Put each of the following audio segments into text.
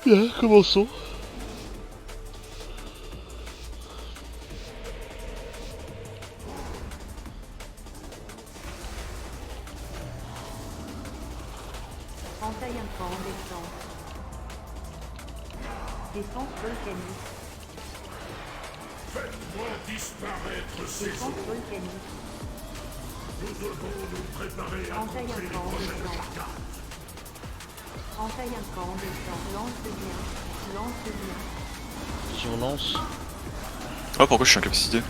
Bien, commençons. Entaille un camp, descente. Descente volcanique. Faites-moi disparaître ces Descente eaux. volcanique. Nous devons nous préparer à Entaille contrer un les camp, prochaines descente. arcades. Entaille un camp, descente. Lance bien. Lance bien. Si on lance, Ah, pourquoi je suis en capacité?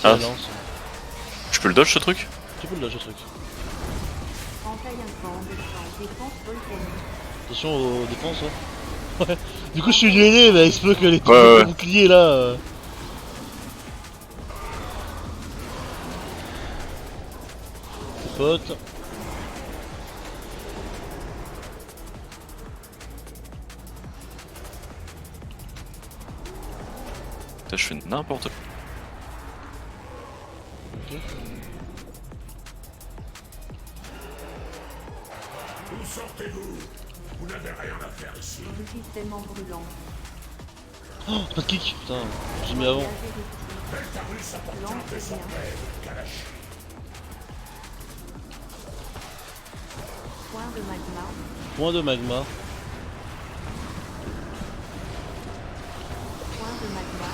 ça Ah. lance. Je peux le dodge ce truc? Tu peux le lâcher, ce truc. Entaille un camp, descente. Défense volcanique. Attention aux défenses, hein. Ouais. Du coup, je suis gêné, mais il se peut que les trucs Ouais, de ouais. bouclier là. Pote. Putain, je fais n'importe quoi. Ok. Où sortez-vous? Vous n'avez rien à faire ici. Rugistement brûlant. Oh, pas de kick, putain, j'ai mis avant. Voyage éruptif. Beltarus appartient Lance désormais au Kalashi. Point de magma. Point de magma. Point de magma.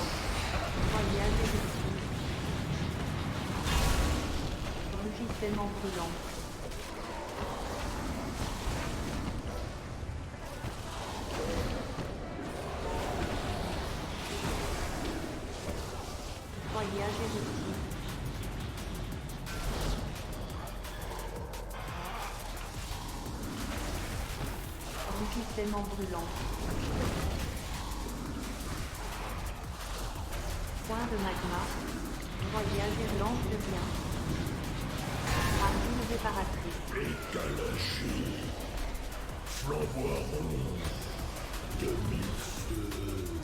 Voyage éruptif. Rugistement brûlant. Voyage éruptif. Rugistement brûlant. Point de magma. Voyage et lance de bien. Argile réparatrice. Les Kalashi flamboieront de mille feux.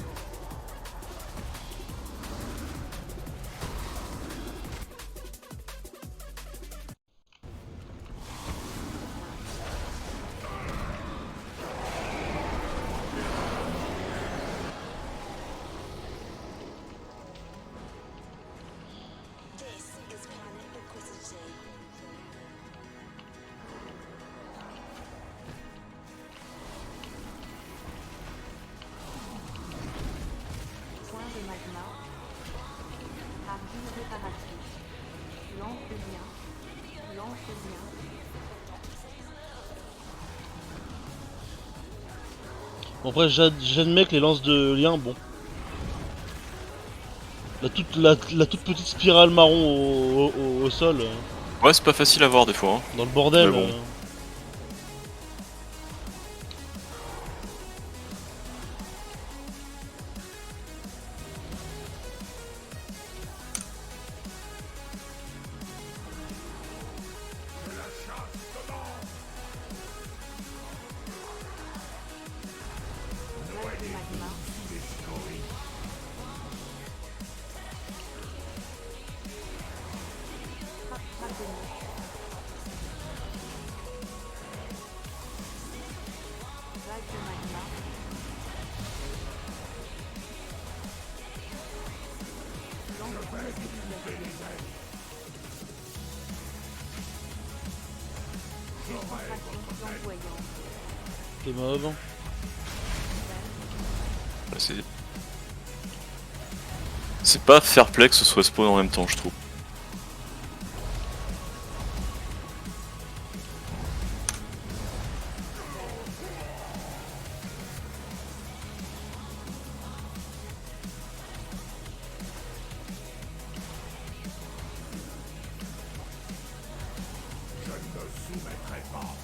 This is Planet Liquidity. Point de magma. Argile réparatrice. Lance de bien. Lance de bien. Bon, après, j'admets que les lances de lien, bon. La toute petite spirale marron au sol, Ouais, c'est pas facile à voir des fois. Hein. dans le bordel. Mais bon. Vague de magma. Frappe de neige. Vague de magma. Lance de civilisation. Décontration flamboyante. Les mobs. Là, c'est pas fair play que ce soit spawn en même temps, je trouve. Je ne me soumettrai pas.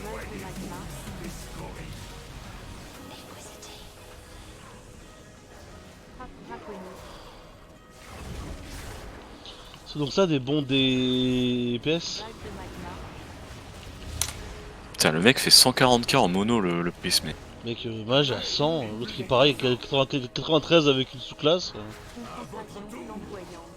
Vague de magma. Les scories. Frappe draconique. C'est donc ça des bons DPS. Vague de magma. Putain, le mec fait 140k en mono le prisme. Mec, mage à 100, l'autre il est pareil, 93 avec une sous-classe. Concentration flamboyante.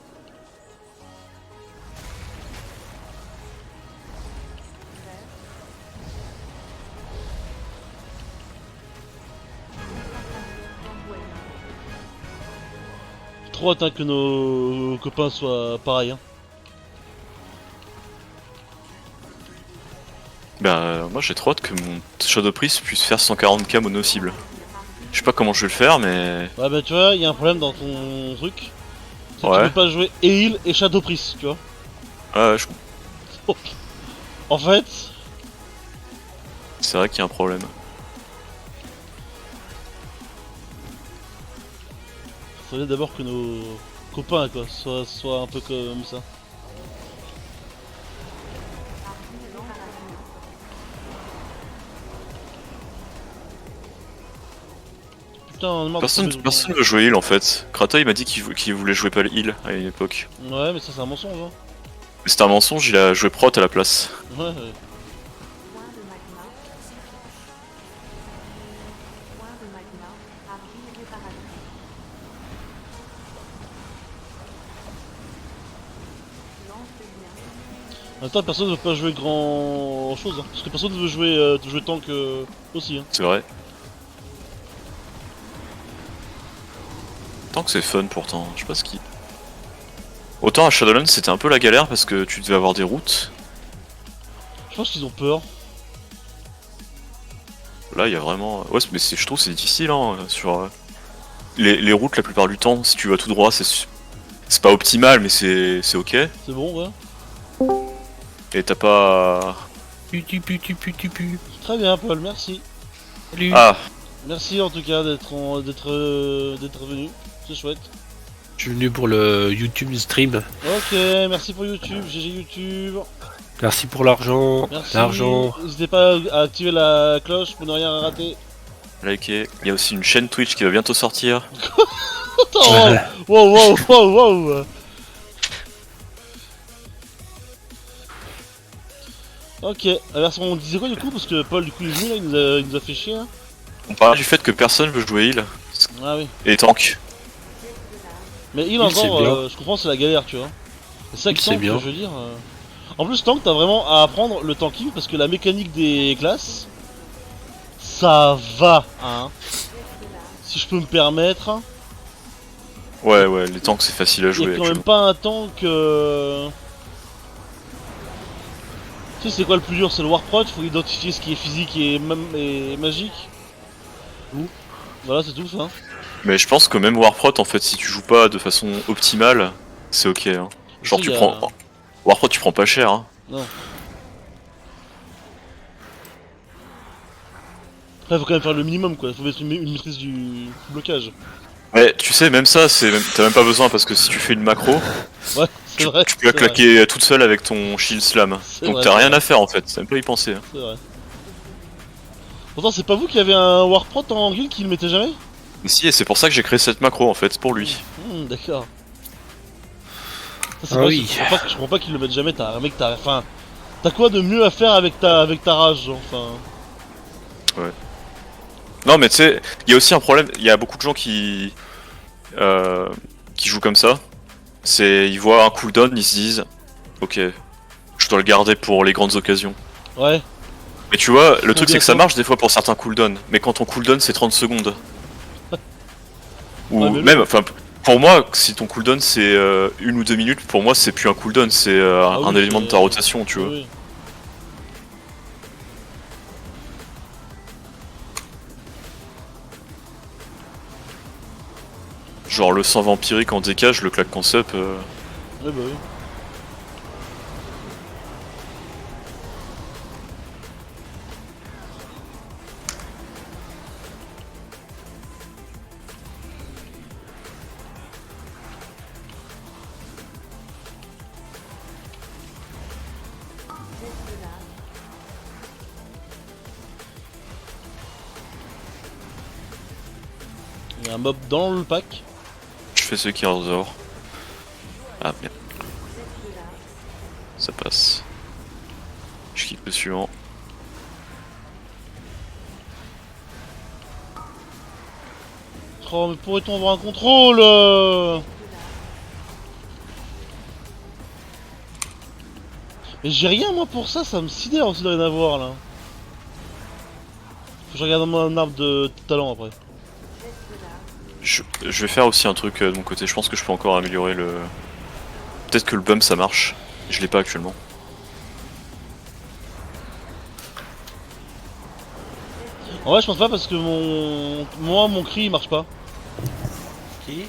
trop hâte hein, que nos copains soient pareils. Hein. Moi j'ai trop hâte que mon Shadow Priest puisse faire 140k mono cible. Je sais pas comment je vais le faire, mais. Ouais, bah tu vois, il y a un problème dans ton truc. C'est que Ouais. tu peux pas jouer Heal et Shadow Priest, tu vois. Ouais, Donc, en fait, c'est vrai qu'il y a un problème. ça veut d'abord que nos copains quoi soient un peu comme ça. Putain, on est marre de Personne tomber tout le temps. veut jouer heal en fait. Krata il m'a dit qu'il voulait jouer pas le heal à une époque. Ouais, mais ça c'est un mensonge. Hein. Mais c'était un mensonge, il a joué prot à la place. Ouais, ouais. Point de magma. Point de magma. Argile réparatrice. Lance de bien. En même temps, personne ne veut pas jouer grand chose. Hein. Parce que personne ne veut jouer tank aussi. Hein. C'est vrai. Tant que c'est fun pourtant, je sais pas ce qui. Autant à Shadowlands c'était un peu la galère parce que tu devais avoir des routes. Je pense qu'ils ont peur. Là il y a vraiment. Ouais, mais je trouve que c'est difficile hein, sur. Les routes la plupart du temps, si tu vas tout droit, c'est pas optimal mais c'est ok. C'est bon, ouais. Et t'as pas. Très bien, Paul, merci. Salut. Ah, Merci en tout cas d'être venu. C'est chouette. Je suis venu pour le YouTube stream. Ok, merci pour YouTube, GG YouTube. Merci pour l'argent. Merci. L'argent. N'hésitez pas à activer la cloche pour ne rien rater. liké. Il y a aussi une chaîne Twitch qui va bientôt sortir. Attends, wow. Ok, alors on disait quoi du coup? Parce que Paul du coup il est venu là, il nous a fait chier. Hein. On parlait du fait que personne veut jouer heal Ah oui. et tank. Mais il Il, c'est encore, bien. je comprends, c'est la galère, tu vois. C'est ça Il, qui c'est tank, bien. je veux dire. En plus, tank, t'as vraiment à apprendre le tanking parce que la mécanique des classes, ça va, hein. Si je peux me permettre. Ouais, les tanks c'est facile à Il y jouer. a quand même actuellement. pas un tank. Tu sais, c'est quoi le plus dur? C'est le warprot, faut identifier ce qui est physique et magique. Voilà, c'est tout ça. Mais je pense que même Warprot en fait, si tu joues pas de façon optimale, c'est ok. Hein. Genre Aussi, tu y a- prends. Warprot tu prends pas cher. Hein. Non. Après, faut quand même faire le minimum quoi, faut mettre une maîtrise du blocage. Ouais, tu sais, même ça, t'as même pas besoin parce que si tu fais une macro, Ouais, c'est vrai. tu peux la c'est vrai, claquer toute seule avec ton shield slam. C'est Donc vrai, t'as c'est rien vrai. à faire en fait, t'as même pas y penser. Hein. C'est vrai. Pourtant, c'est pas vous qui avez un warprot en guild qui le mettait jamais? Mais si, et c'est pour ça que j'ai créé cette macro en fait, pour lui. D'accord. Ça, c'est Ah pas, oui. je comprends pas qu'ils le mettent jamais, t'as un mec, enfin, t'as quoi de mieux à faire avec ta rage, genre, enfin. Non mais tu sais, il y a aussi un problème, il y a beaucoup de gens qui jouent comme ça. Ils voient un cooldown, ils se disent, ok, je dois le garder pour les grandes occasions. Ouais. Mais tu vois, le truc c'est que ça bientôt. marche des fois pour certains cooldowns, mais quand ton cooldown c'est 30 secondes. Ou Ouais, mais même, enfin, pour moi, si ton cooldown c'est 1 ou 2 minutes, pour moi c'est plus un cooldown, c'est Ah un oui, élément de ta rotation, tu vois. Oui. Genre le sang vampirique en DK, je le claque qu'en sup. Ouais, bah oui. Il y a un mob dans le pack. Je fais ce qui ressort. Ah merde. Ça passe. Je quitte le suivant. Oh, mais pourrait-on avoir un contrôle Mais j'ai rien moi pour ça, ça me sidère aussi de rien avoir là. Faut que je regarde mon arbre de talent après. Je vais faire aussi un truc de mon côté, je pense que je peux encore améliorer le... Peut-être que le bump ça marche, je l'ai pas actuellement. En vrai, je pense pas parce que mon cri il marche pas. Qui?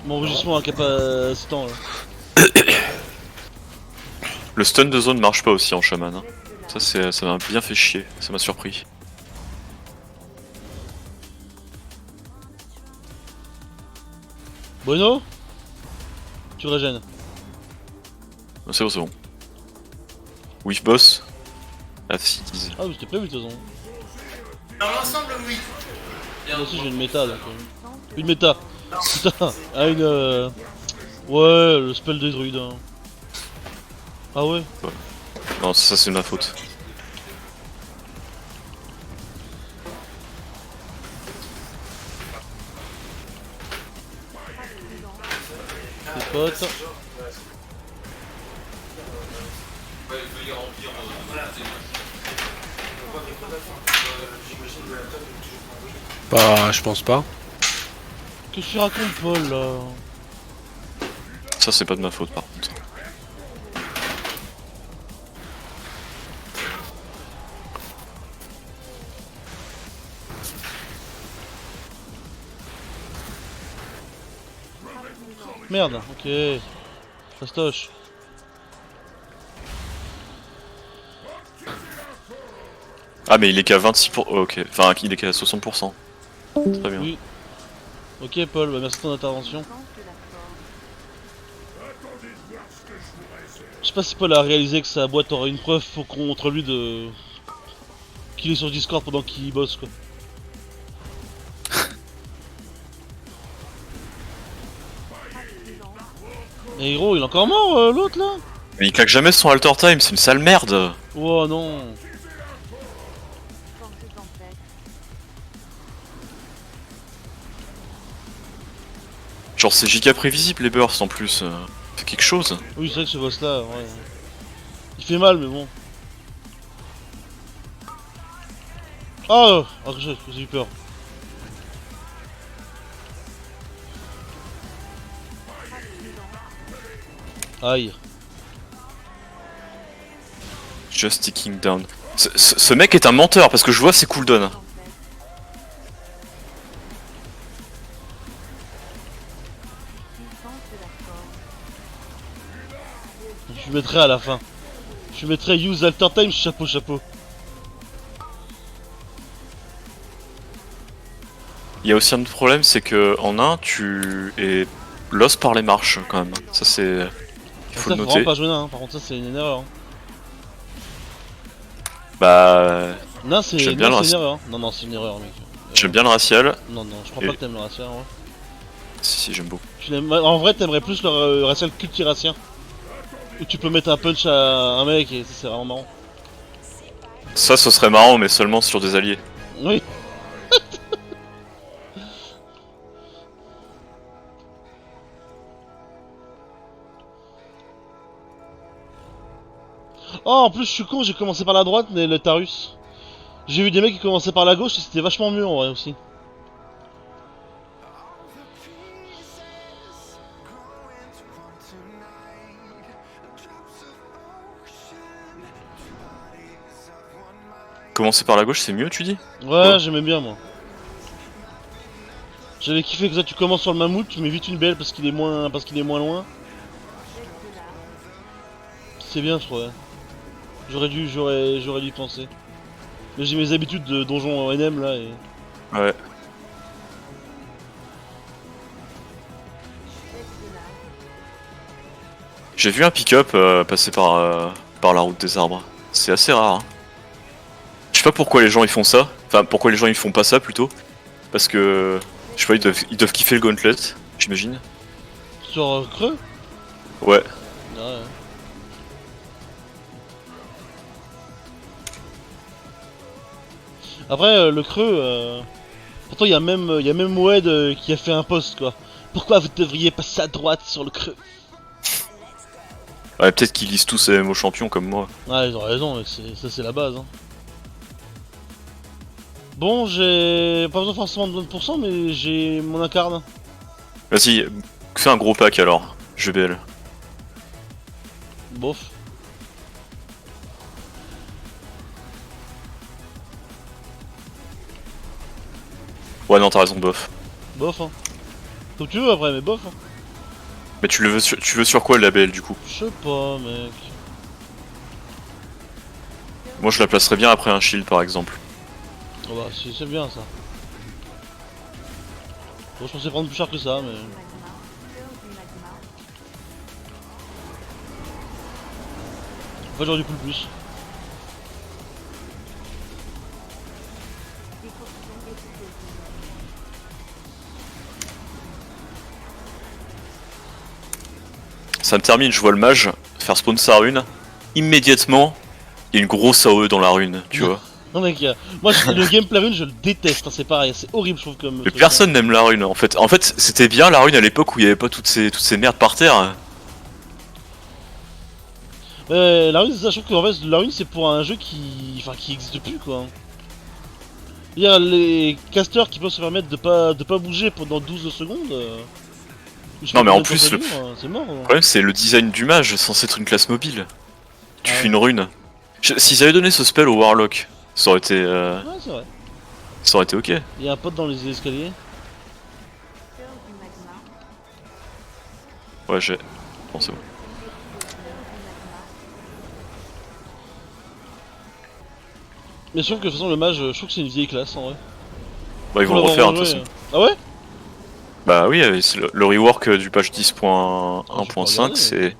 Mon rugissement incapacitant. Là. Le stun de zone marche pas aussi en chaman. Hein. Ça m'a bien fait chier, ça m'a surpris. Bueno, tu régènes. C'est bon, c'est bon. Whiff boss. Ah si, disent. Ah, mais c'était prévu de toute façon. Dans l'ensemble, oui. Moi aussi j'ai une méta donc. Une méta. Putain, ah une. Ouais, le spell des druides. Hein. Ah ouais. Non, ça c'est de ma faute. Tes potes. Bah, je pense pas. Qu'est-ce que tu racontes, Paul là? Ça c'est pas de ma faute par contre. Merde, ok. Fastoche. Ah mais il est qu'à 26%. Oh, ok, enfin il est qu'à 60%. Très bien. Oui. Ok, Paul, bah, merci de ton intervention. Je sais pas si Paul a réalisé que sa boîte aura une preuve contre lui de. Qu'il est sur Discord pendant qu'il bosse quoi. Et gros, il est encore mort l'autre là? Mais il claque jamais son alter time, c'est une sale merde. Oh non. Forger tempête. Genre c'est giga prévisible les bursts en plus. Fait quelque chose. Oui, c'est vrai que ce boss là, ouais. Il fait mal, mais bon. Ah, j'ai eu peur. Aïe. Just ticking down. Ce mec est un menteur parce que je vois ses cooldowns. Je mettrai à la fin. Je mettrai use alter time chapeau chapeau. Il y a aussi un autre problème, c'est que en 1 tu es lost par les marches quand même. Ça c'est... Il faut Ça le faut noter. vraiment pas jouer nain, hein. Par contre ça c'est une erreur. Hein. Bah... Non c'est J'aime bien non, le c'est une raci- erreur. Non non c'est une erreur mec. J'aime bien le racial. Non non je crois Et- pas que t'aimes le racial. Ouais. Si j'aime beaucoup. En vrai t'aimerais plus le racial cultiratien. Où tu peux mettre un punch à un mec et ça c'est vraiment marrant. Ça ce serait marrant mais seulement sur des alliés. Oui. Oh en plus je suis con, j'ai commencé par la droite mais le Tarus. J'ai vu des mecs qui commençaient par la gauche et c'était vachement mieux en vrai aussi. Commencer par la gauche c'est mieux tu dis? Ouais, j'aimais bien moi. J'avais kiffé que ça tu commences sur le mammouth, tu mets vite une belle parce qu'il est moins loin. C'est bien je trouve. Ouais. J'aurais dû y penser. Mais j'ai mes habitudes de donjon NM là et. Ouais. J'ai vu un pick-up passer par la route des arbres. C'est assez rare. Hein. Je sais pas pourquoi les gens ils font ça. Enfin, pourquoi les gens ils font pas ça plutôt. Parce que... Je sais pas, ils doivent kiffer le gauntlet, j'imagine. Sur creux. Ouais. Ouais. Après le creux, pourtant il y a même Wed qui a fait un post quoi. Pourquoi vous devriez passer à droite sur le creux? Ouais, peut-être qu'ils lisent tous MMO champion comme moi. Ouais ils ont raison, ça c'est la base hein. Bon, j'ai pas besoin forcément de 20%, mais j'ai mon incarne. Vas-y, fais un gros pack alors, GBL. Bof. Ouais, non, t'as raison, bof. Bof, hein. Comme tu veux après, mais bof, hein. Mais tu veux sur quoi le label du coup? Je sais pas, mec. Moi je la placerais bien après un shield par exemple. Oh bah, c'est bien ça. Bon, je pensais prendre plus cher que ça, mais. Du magma. Cœur du magma. En fait, j'aurais dû coup le plus. Décoction explosive. Ça me termine, je vois le mage faire spawn sa rune. Immédiatement, il y a une grosse AOE dans la rune, tu vois. Non, mec, moi, le gameplay rune, je le déteste, hein, c'est pareil, c'est horrible, je trouve, comme. Mais truc, personne n'aime la rune en fait. En fait, c'était bien la rune à l'époque où il y avait pas toutes ces merdes par terre. hein. La rune, c'est ça, je trouve qu'en fait, la rune, c'est pour un jeu qui. Enfin, qui existe plus, quoi. Il y a les casters qui peuvent se permettre de pas bouger pendant 12 secondes. Je sais Non, pas mais en combien de plus, temps ça le- dure, c'est mort. Le problème c'est le design du mage, censé être une classe mobile. Tu Ah fais ouais. une rune. S'ils avaient donné ce spell au Warlock, ça aurait été, Ouais, c'est vrai. ça aurait été ok. Il y a un pote dans les escaliers. Cœur du magma. Ouais, j'ai. Bon, c'est bon. Cœur du magma. Mais je trouve que de toute façon, le mage, je trouve que c'est une vieille classe en vrai. Bah, ils vont le Faut refaire l'avoir de toute rejoué, façon. Ah ouais? Bah oui, c'est le rework du patch 10.1.5, Ah, je peux regarder, c'est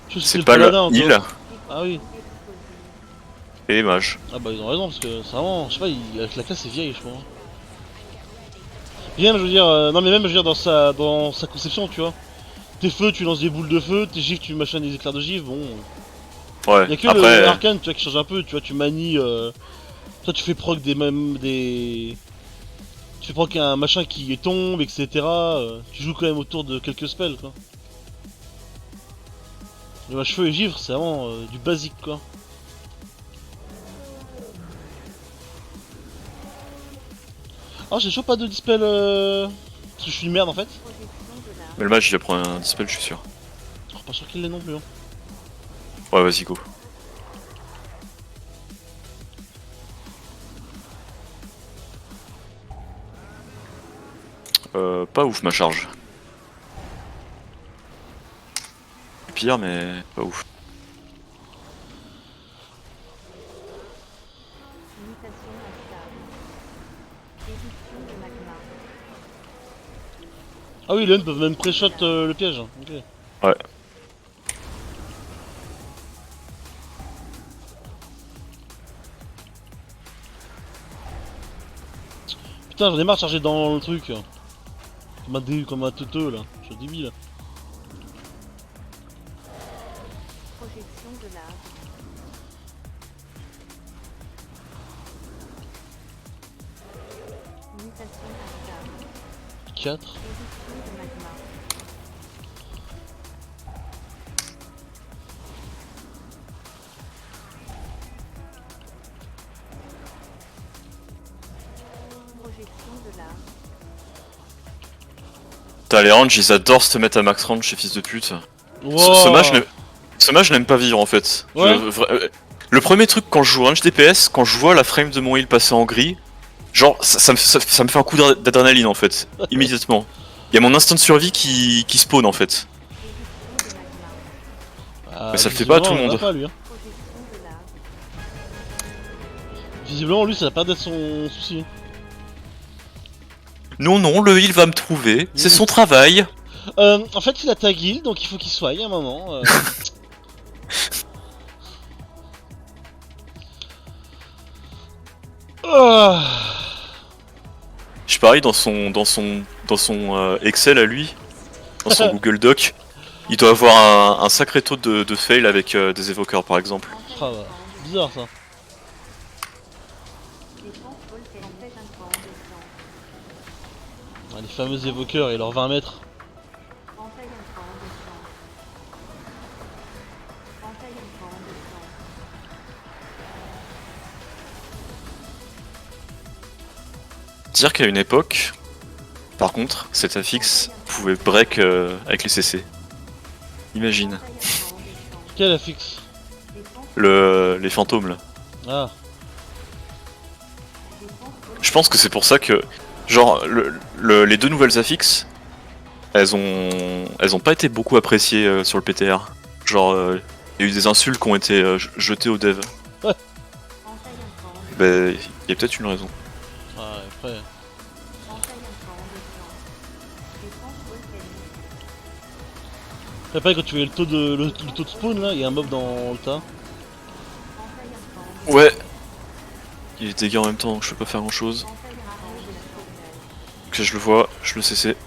Je sais que c'est le pas le paladin, heal encore. Ah oui. et mage. Ah bah ils ont raison parce que c'est vraiment, je sais pas, avec la classe c'est vieille je crois. Et même je veux dire, non mais même je veux dire dans sa conception tu vois. Tes feux tu lances des boules de feu, tes gifs tu machines des éclairs de gifs, bon. Ouais, Y'a que après, le arcane tu vois qui change un peu, tu vois, tu manies, toi tu fais proc des mêmes des. Tu fais proc un machin qui tombe, etc. Tu joues quand même autour de quelques spells quoi. Le mage feu et givre c'est vraiment du basique quoi. Ah j'ai toujours pas de dispel parce que je suis une merde en fait. Projection de la. mais le mage il va prendre un dispel, je suis sûr. Oh, pas sûr qu'il l'ait non plus hein. Ouais, vas-y, go. Pas ouf ma charge. Pire, mais pas ouf. Mutation instable. Éruption de magma. Ah oui, les Huns peuvent même pré-shot le piège. Ok. Ouais. Putain, j'en ai marre de charger dans le truc. Comme un teuteux là. Je suis débile. Projection de lave. Mutation instable. 4. Éruption de magma. Projection de lave. T'as les ranges, ils adorent se mettre à max range chez fils de pute. Wow. Ce mage n'aime pas vivre en fait. Ouais. Le premier truc quand je joue range DPS, quand je vois la frame de mon heal passer en gris, genre ça me fait un coup d'adrénaline en fait, immédiatement. Il y a mon instinct de survie qui spawn en fait. Éruption de magma. Ah, Mais ça le fait pas à tout le visiblement, il en a monde. Pas, lui, hein. Projection de lave. Visiblement, lui, ça va pas d'être son souci. Non, non, le heal va me trouver, c'est son travail. En fait, il a ta guild, donc il faut qu'il soit à un moment. Ah. Je parie dans son Excel à lui, dans son Google Doc, il doit avoir un sacré taux de fail avec des évoqueurs par exemple. Ah, bah, bizarre ça. Défense voltaire. En fait un camp de sang. Ah, les fameux évoqueurs et leurs 20 mètres. Entaille un camp de sang. Entaille un camp de sang. dire qu'à une époque, par contre, cet affixe pouvait break avec les CC. Imagine. Quel affixe? Les fantômes là. Ah. Je pense que c'est pour ça que, genre, les deux nouvelles affixes, elles ont pas été beaucoup appréciées sur le PTR. Genre, il y a eu des insultes qui ont été jetées aux devs. Ouais. Bah, il y a peut-être une raison. Ouais, après. Après, quand tu vois le taux de spawn là, il y a un mob dans le tas. Ouais. Il est dégâts en même temps, donc je peux pas faire grand chose. Ok, je le vois, je le CC.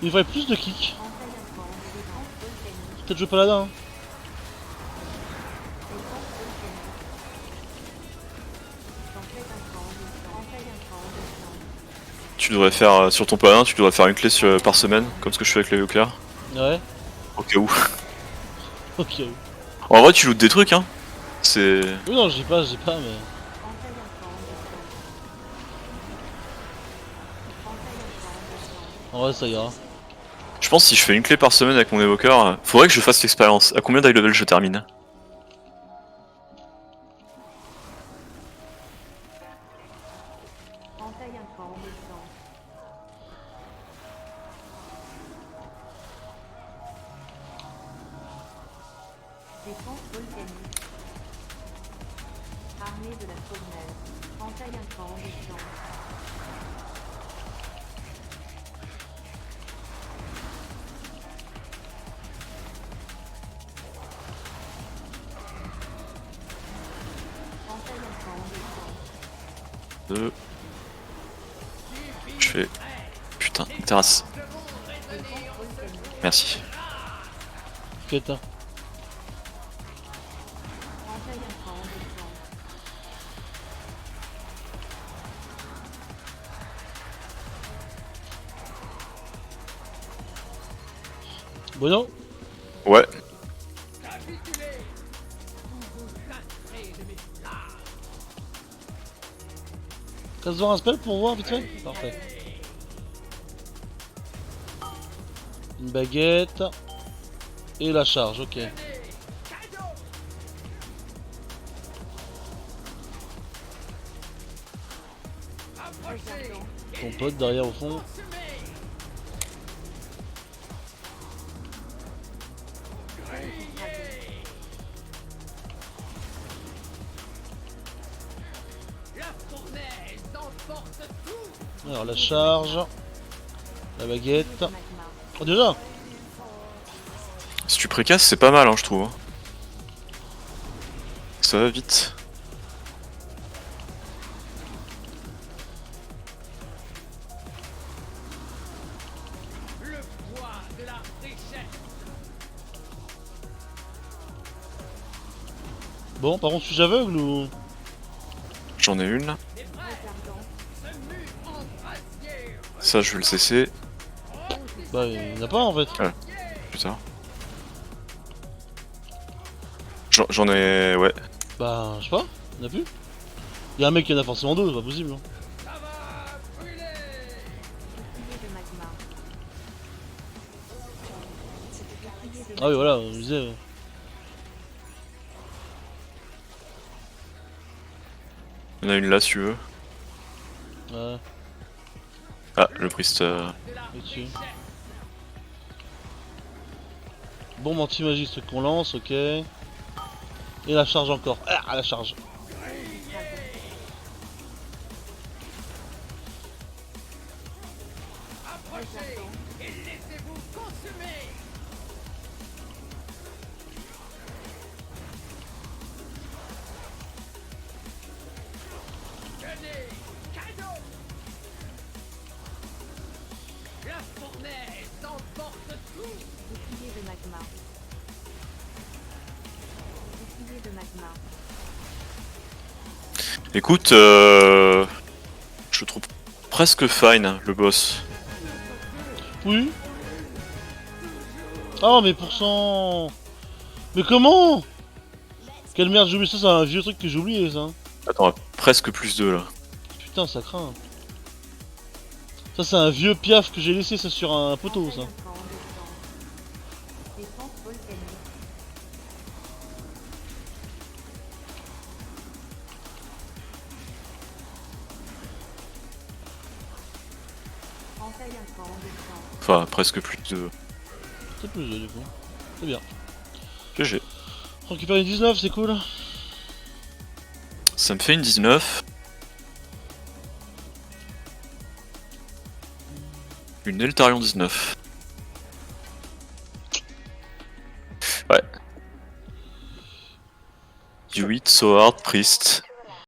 Il faudrait plus de kicks. Peut-être jouer paladin. Hein. Tu devrais faire, sur ton paladin, tu devrais faire une clé par semaine, comme ce que je fais avec les Evoker. Ouais. Au cas où. Ok. En vrai, tu lootes des trucs, hein. C'est... Oui, non, j'ai pas, mais. En vrai, ça ira. Je pense que si je fais une clé par semaine avec mon Evoker, faudrait que je fasse l'expérience. À combien d'high level je termine? Défense volcanique. Armée de la Faunaise. Entaille incandescent. Entaille incandescent. 2. Je fais... Putain, une terrasse. Merci. Quête, hein. Entaille incandescent. Bueno. Ouais. Casse voir un spell pour voir vite fait. Parfait. Une baguette. Et la charge, ok. Ton pote derrière au fond. Alors la charge. La baguette. Oh déjà. Si tu précasses, c'est pas mal, hein, je trouve. Hein. Ça va vite. Bon, par contre, suis-je aveugle ou... J'en ai une. Ça, je vais le cesser. Bah, il n'y en a pas en fait. Putain. J'en ai... Ouais. Bah, je sais pas, il n'y en a plus. Il y a un mec qui en a forcément deux, c'est pas possible. Hein. Ah oui, voilà, je disais. Il y en a une là, si tu veux. Ouais, Ah, le priest... dessus. Bombe anti-magie, qu'on lance, ok. Et la charge encore. Ah, la charge. Bouclier de magma. Bouclier de magma. Écoute, je trouve presque fine, le boss. Oui. Ah, mais pourcent. Mais comment? Quelle merde, j'ai oublié ça, c'est un vieux truc que j'ai oublié ça. Attends, presque plus 2 là. Putain, ça craint. Ça, c'est un vieux piaf que j'ai laissé ça sur un poteau ça. Enseigne un camp descend. Défense volcanique. Enseigne un camp descend. Enfin, presque plus 2. C'est plus du coup. C'est bien. GG. On récupère une 19, c'est cool. Ça me fait une 19. Une Eltarion 19. Ouais. Du 8, Sword, Priest.